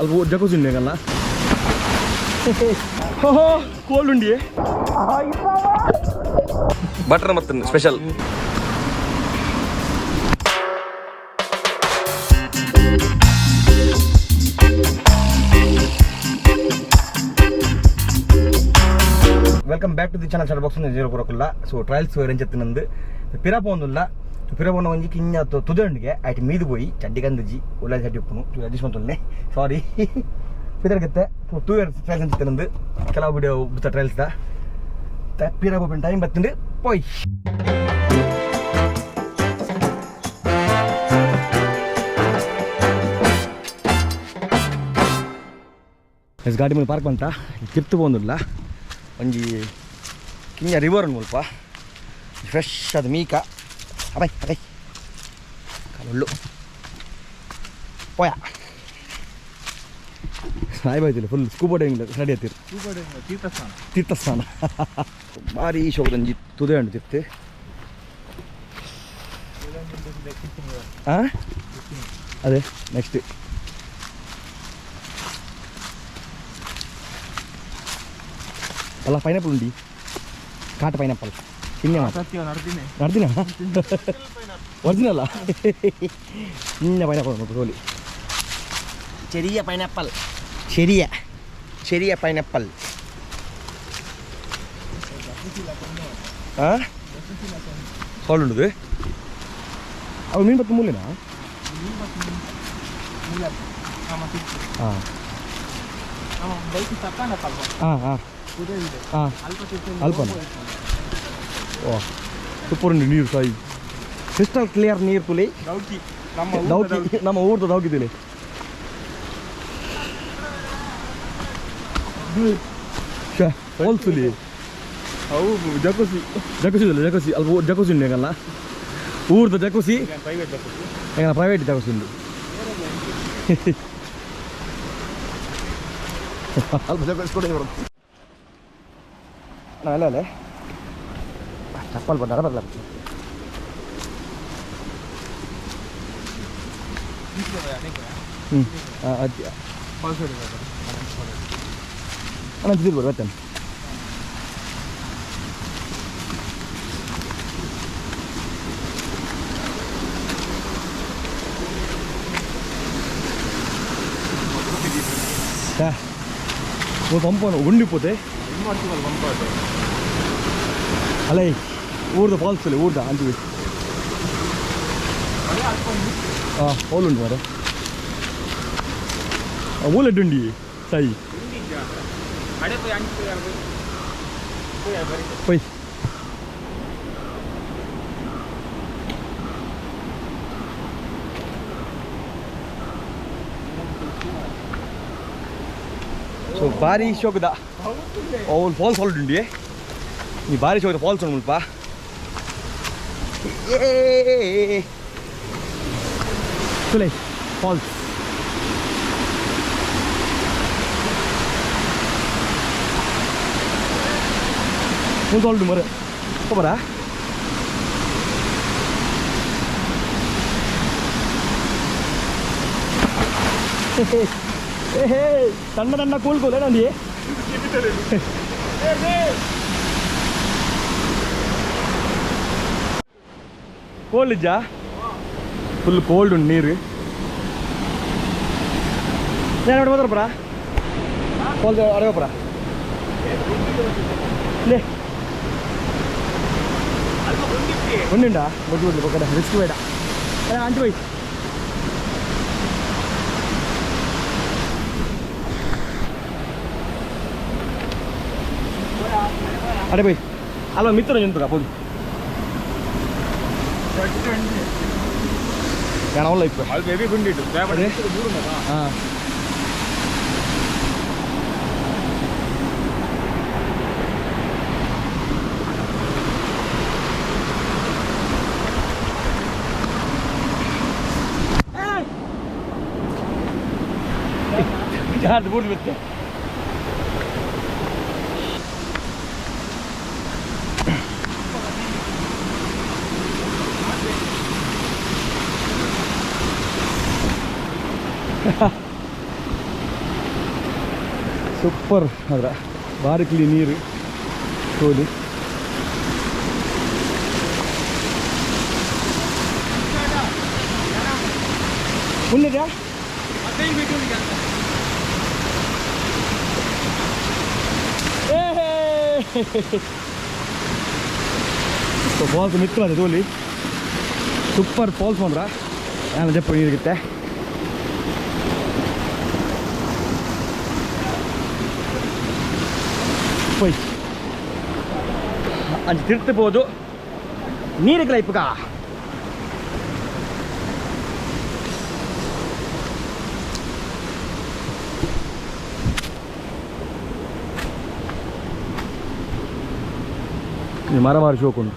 ಅಲ್ವ ಜಕೂಸಿ ಉಂಡೆಗಲ್ಲ ಕೋಲ್ಡ್ ಉಂಡಿ ಬಟರ್ ಮತ್ತೆ special welcome back to the channel Shutterbox zero కొరకుల్లా సో ట్రయల్స్ ఏం చెప్తున్నందు పిరాపోందుల్లా పిరాపోన్న వంజి కింద ತುದಿಯೊಂದಿಗೆ ಆಯ್ತು ಮೀದು ಹೋಗಿ ಚಡ್ಡಿಗಂದಿಜಿ ಒಳ್ಳೆ ಚಡ್ಡಿ ಉಪ್ಪುನು ಅದಿಸ್ಕೊಂತಲ್ಲೆ ಸಾರಿ ಪಿದರ್ಗೆತ್ತೆ 2 ಇಯರ್ಸ್ ಟ್ರಯಲ್ಸ್ ಅಂತಿತ್ತನಂದು ಕೆಲವು ವಿಡಿಯೋ ಬಿಡ್ತ ಟ್ರಯಲ್ಸ್ದ ಪಿರಾಪೋಪಿನ ಟೈಮ್ ಬತ್ತಂದು ಪೋಯ್ ಗಾಡಿ ಮೇಲೆ ಪಾರ್ಕ್ ಬಂತ ತಿರ್ತು ಬಂದಿಲ್ಲ ಒಂಜಿ ಕಿಂಜ ರಿವರ್ ಮುಲ್ಪ ಫ್ರೆಶ್ ಅದು ಮೀಕ ಅಬೈ ಅಬೈ ಕಾಲೊಳ್ಳು ಪೋಯ ಸಾಯಿ ಬಾಯ್ತಿಲ್ಲ ಫುಲ್ ಸ್ಕೂಬಾ ಡೈವಿಂಗ್ ರೆಡಿ ಆಯ್ತಿರು ತೀರ್ಥಸ್ಥಾನ ಭಾರಿ ಶೋಕದಂಜಿ ತುದೆ ಉಂಟು ತಿರ್ತಿ ಹಾಂ ಅದೇ ನೆಕ್ಸ್ಟ್ ಅಲ್ಲ ಪೈನಾಪಲ್ ಉಂಡಿ ಕಾಟ ಪೈನಾಪಲ್ ಇನ್ನೇ ನಡ್ದಿನ ಒರಿಜಿನಲ್ಲ ಇನ್ನೇ ಪೈನಾಪಲ್ ನೋಡ್ರಿ ರೋಲಿ ചെറിയ പൈനാപ്പിൾ ചെറിയ പൈനാപ്പിൾ ആ സോളുണ്ടത് അത് മീൻ പത്ത് മൂല്യനാ ആ ಅಲ್ಪ ಓ ಸೂಪರ್ ಉಂಟು ನೀರು ಸಾಯಿ ಕ್ರಿಸ್ಟಲ್ ಕ್ಲಿಯರ್ ನೀರು ತುಲಿ ದೌಕಿ ನಮ್ಮ ಊರ್ದು ದೌಕಿದಿಲ್ಲ ಫಾಲ್ಸ್ ಅವು ಜಕೂಸಿ ಅಲ್ಪ ಜಕೂಸಿ ಉಂಡು ಹೆಂಗಲ್ಲ ಊರ್ದು ಜಕೂಸಿ ಹೆಂಗಲ್ಲ ಪ್ರೈವೇಟ್ ಜಕೂಸಿ ಉಂಡು ಅಲ್ಪ ಜಕೂಸಿ ಕೂಡ ಬರುತ್ತೆ ಅಲ್ಲ ಅಲ್ಲೇ ಚಪ್ಪಲ್ ಬಂದಾಗ ಬರಲ್ಲ ಅಣ್ಣ ತಿರ್ಬೋದು ಬರ್ತೇನೆ పంపు ఉండిపోతే అలా ఊర్ద ఫాల్స్ ఊర్ద అంతే హోల్ ఉంది మరి ఊలెడ్డుండి సాయి పోయి ಸೊ ಭಾರಿ ಶೋಕದ ಅವ್ನು ಫಾಲ್ಸ್ ಹೊಲ್ಡುಂಡಿ ಈ ಭಾರಿ ಶೋಕದ ಫಾಲ್ಸ್ ಉಂಟು ಮುಲ್ಪ ತುಲೈ ಫಾಲ್ಸ್ ಮುಂದೆ ಹೊಲ್ಡು ಮರ ಬರ ಸಣ್ಣ ಸಣ್ಣ ಕೂಳ್ಕೋಲೆ ನಂದಿ ಕೋಲ್ಡ್ ಇಜ್ಜಾ ಫುಲ್ ಕೋಲ್ಡ್ ಉಂಟು ನೀರು నేను పోతారు పరా పోతే అడగపరా లే ఉండిండా బొట్టు బొట్టు ఒక రిస్క్ వేడా అంటు పోయి అడే పోయి అలా మిత్రం ఎంతురా పోదు కనవల్ల ఇప్పుడు అది బేబీ గుండిట్టు Hadi burada bitti. ಸೂಪರ್ ಅದರ ಭಾರಿ ಕ್ಲೀನ್ ನೀರು ತೋಲಿ ಉಳ್ಳಿದ್ಯಾ ಫಾಲ್ಸ್ ಮಿತ್ರ ಅದು ತೋಲಿ ಸೂಪರ್ ಫಾಲ್ಸ್ ಬಂದ್ರ ನಾನು ಜಪ್ಪ ನೀರಿಗುತ್ತೆ போய் அஞ்சு திருத்து போதும் நீருக்குல இப்பக்கா ಮರವಾರ ಶೋಕೊಂಡು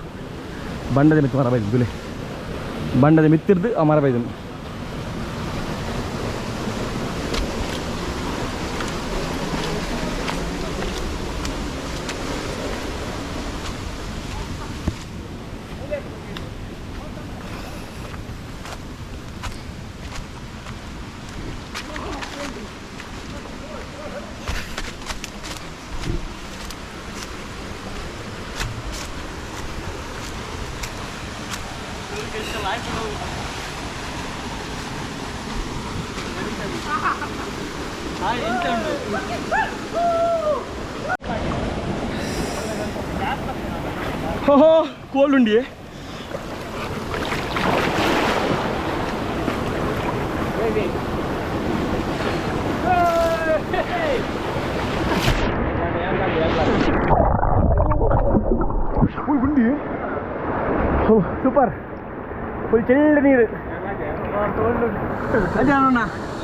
ಬಂಡದ ಮಿತ್ತು ಮರ ಬೈದು ಬಿಲೆ ಬಂಡದ ಮಿತ್ತಿರ್ದು ಆ ಮರ ಬೈದನು కోల్డ్ ఉండి ఉండి సూపర్ ఫుల్ చిల్డ్ నీరు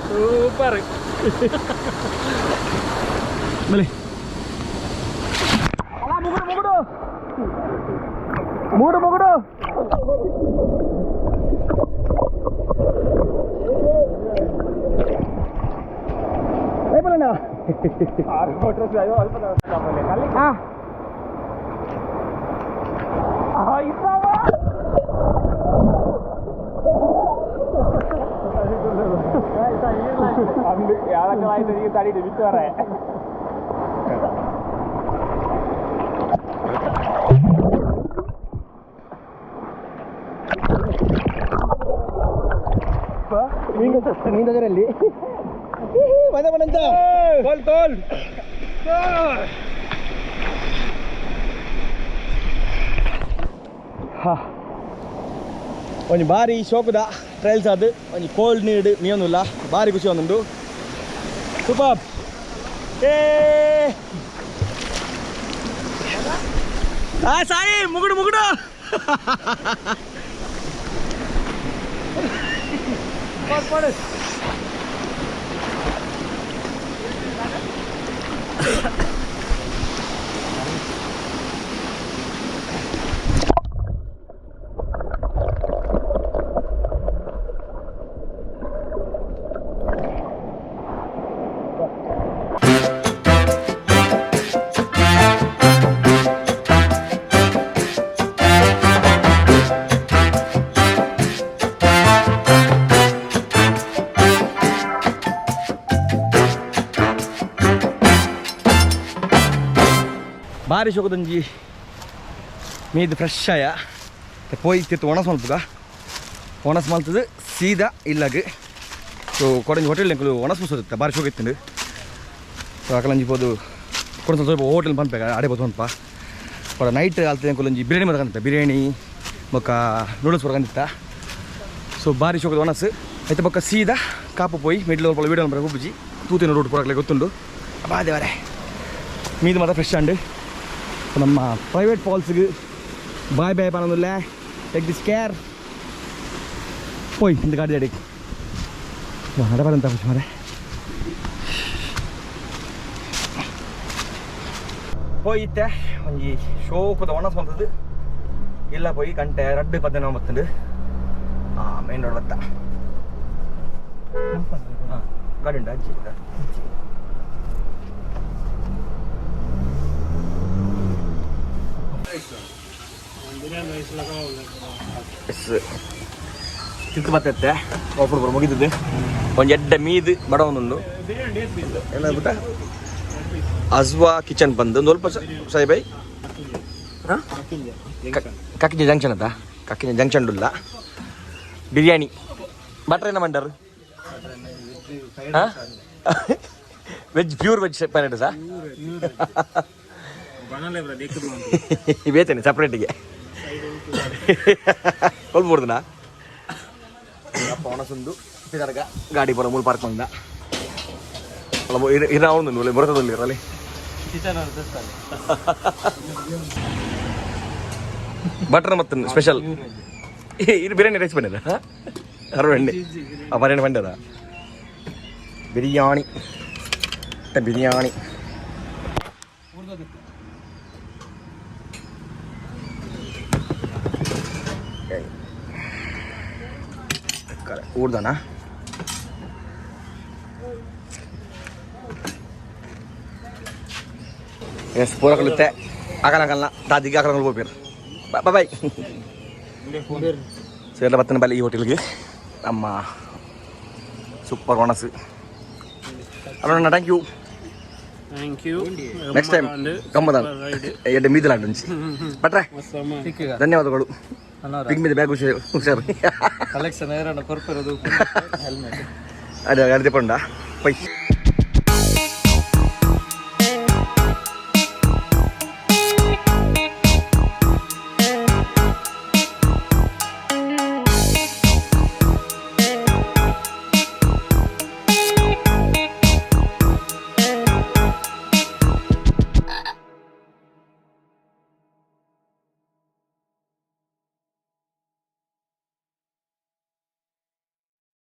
సూపర్ మళ్ళీ ముగుడు మూడు ముగుడు అయిపోయినా ಯಾವ್ದಾಯ್ತು ತಡೀರಿ ಬಿಟ್ಟು ವರ ನೀಂದರಲ್ಲಿ ಮನೆ ಮನಂತ ತೋಲ್ ತೋಲ್ ಹಾ ಒಂಜಿ ಬಾರಿ ಶೋಕದ ಟ್ರಯಲ್ಸ್ ಅದು ಒಂಜಿ ಕೋಲ್ಡ್ ನೀರು ಮೀನುಲ್ಲ ಬಾರಿ ಖುಷಿ ಒಂದೊಂದು ಸೂಪರ್ ಏ ಸಾಯಿ ಮುಗುಡು ಮುಗುಡು ಪಡು ಭಾರಿ ಶೋಕದೊಂಜಿ ಮೀದು ಫ್ರೆಶ್ ಆಯ ಪೋಯಿ ತಿತ್ತು ಒಣಸ್ ಮಲ್ಪುಗ ಒಣಸ್ ಮಲ್ತದು ಸೀದಾ ಇಲ್ಲಾಗ ಸೊ ಕೊಡಂಜಿ ಹೋಟೆಲ್ ಎಂಕಲು ಒಣಸ್ ಮುಸೋದಿತ್ತ ಭಾರಿ ಶೋಕ ಇತ್ತು ಸೊ ಅಕಲಂಜಿ ಪೋದು ಕೊಡ ಸ್ವಲ್ಪ ಹೋಟೆಲ್ ಪನ್ಪೇಗ ಆಡೆ ಬೋದು ಪನ್ಪ ಕೊಡ ನೈಟ್ ಆಲ್ತದೆ ಎಂಕುಲೊಂಜಿ ಬಿರಿಯಾನಿ ಮರಕಂತ ಬಿರಿಯಾನಿ ಬೊಕ್ಕ ನೂಡಲ್ಸ್ ಬರಕಂದಿತ್ತ ಸೊ ಭಾರಿ ಶೋಕದ ಒಣಸ್ ಐತೆ ಬೊಕ್ಕ ಸೀದಾ ಕಾಪು ಪೋಯಿ ಮಿಡ್ಲ್ ಒಳ್ಳೆ ವೀಡಿಯೋ ಬರ ಹುಬ್ಬುಜಿ ತೂತಿನ ರೋಡ್ ಕೊಡಕ್ಲೆ ಗೊತ್ತುಂಡು ಬಾದೇವರೆ ಮೀದು ಮಾತ್ರ ಫ್ರೆಶ್ ಅಂಡು ನಮ್ಮ ಪ್ರೈವೇಟ್ ಫಾಲ್ಸ್ಗೆ ಬಾಯ್ ಬಾಯ್ ಪನ್ನೊಂದುಲ್ಲ ಟೇಕ್ ದಿಸ್ ಕೇರ್ ಪೋಯ್ ಇಂದ ಗಾಡಿ ಅಡಿ ಹಡ ಬರಂತ ಖುಷಿ ಮಾರೆ ಪೋಯಿತ್ತೆ ಒಂಜಿ ಶೋಕದ ಒಣಸ್ ಬಂತದ್ದು ಇಲ್ಲ ಪೋಯಿ ಗಂಟೆ 2:19 ಮೇನ್ ರೋಡ್ ಬತ್ತ ಗಾಡಿ ಉಂಟು ಅಜ್ಜಿ ತಿಂತು ಬರ್ತೈತೆ ಒಬ್ಬರು ಮುಗಿದದ್ದು ಒಂದು ಎಡ್ಡೆ ಮೀದು ಬಡ ಒಂದೊಂದು ಎಲ್ಲ ಬಿಟ್ಟ ಅಜ್ವಾ ಕಿಚನ್ ಬಂದು ಒಂದು ಸ್ವಲ್ಪ ಸಾಯಿಬೈ ಹಾಂ ಕಕ್ಕಿಂಜ ಜಂಕ್ಷನ್ ಅದ ಕಕ್ಕಿಂಜ ಜಂಕ್ಷನ್ ಉಲ್ಲ ಬಿರಿಯಾನಿ ಬಟ್ರ್ ಏನ ಮಂಡರ್ ಹಾಂ ವೆಜ್ ಪ್ಯೂರ್ ವೆಜ್ ಪನ್ನೀರ್ ಸಾ ಬೇತೇನೆ ಸಪ್ರೇಟಿಗೆ ಕೊಲ್ಬೂರ್ದನಾ ಪವನಸೊಂದು ಪಿದರ್ಗ ಗಾಡಿ ಪರ ಮೂಲ ಪಾರ್ಕ್ ಬಂದ ಇರ ಅವನು ಬರ್ತದಲ್ಲಿ ಇರಲಿ ಬಟ್ರ್ ಮತ್ತು ಸ್ಪೆಷಲ್ ಇದು ಬಿರಿಯಾನಿ ರೈಸ್ ಬಂದಿದ ಅರವಣ್ಣೆ ಆ ಬಿರಿಯಾನಿ ಬಂದದ ಬಿರಿಯಾನಿ ಬಿರಿಯಾನಿ ಊರ್ದನಾ ಎಸ್ ಪೂರ ಕಲಿತೆ ಆಗಲ್ಲ ದಾದಿಗೆ ಆಗಲ್ಲ ಹೋಗ್ಬೇರು ಬಾಯ್ ಸೊ ಎಲ್ಲ ಬರ್ತೇನೆ ಬಲ್ಲಿ ಈ ಹೋಟೆಲ್ಗೆ ನಮ್ಮ ಸೂಪರ್ ಒಣಸು ಅಲ್ಲ ಥ್ಯಾಂಕ್ ಯು ನೆಕ್ಸ್ಟ್ ಟೈಮ್ ಗಮ್ಮದ ಎಡ್ಡೆ ಮೀದಲಾಂಡು ಉಂಚಿ ಬಟ್ರೆ ಧನ್ಯವಾದಗಳು ಪಿಂಕ್ మీద ಬ್ಯಾಗ್ ಹುಷಾರು ಕಲೆಕ್ಷನ್ ಏರಣ್ಣ ಕೊರ್ಪಿರೋದು ಹೆಲ್ಮೆಟ್ ಅದೇ ಅರ್ದಿ ಪಂಡ ಪೈ